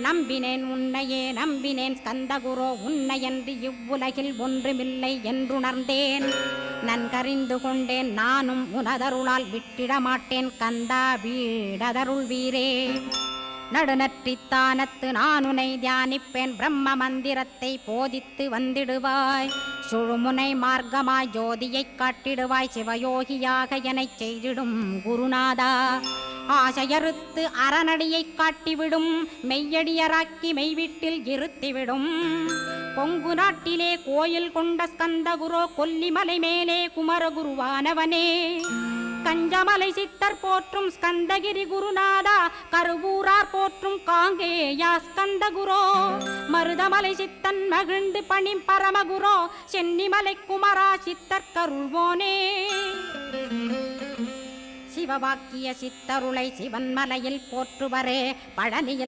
நம்பினேன் உன்னையே நம்பினேன் ஸ்கந்தகுரோ உன்னையன்றி இவ்வுலகில் ஒன்றுமில்லை என்றுணர்ந்தேன். நன்கறிந்து கொண்டேன் நானும் உனதருளால் விட்டிட மாட்டேன் கந்தா வீடதருள் வீரே. நடுநற்றித்தானத்து நானுனை தியானிப்பேன் பிரம்ம மந்திரத்தை போதித்து வந்திடுவாய். சுழுமுனை மார்க்கமாய் ஜோதியைக் காட்டிடுவாய் சிவயோகியாக எனச் செய்திடும் குருநாதா. ஆசையறுத்து அறநடியைக் காட்டிவிடும் மெய்யடியராக்கி மெய்வீட்டில் இருத்திவிடும். கொங்கு நாட்டிலே கோயில் கொண்ட ஸ்கந்தகுரோ கொல்லிமலை மேலே குமரகுருவானவனே. கஞ்சமலை சித்தர் போற்றும் ஸ்கந்தகிரி குருநாதா கருவூரார் போற்றும் காங்கேயா ஸ்கந்தகுரோ. மருதமலை சித்தன் மகிழ்ந்து பணி பரமகுரோ சென்னிமலை குமரா சித்தர் கருள்வோனே. சிவவாக்கிய சித்தருளை சிவன்மலையில் போற்றுவரே பழனியில்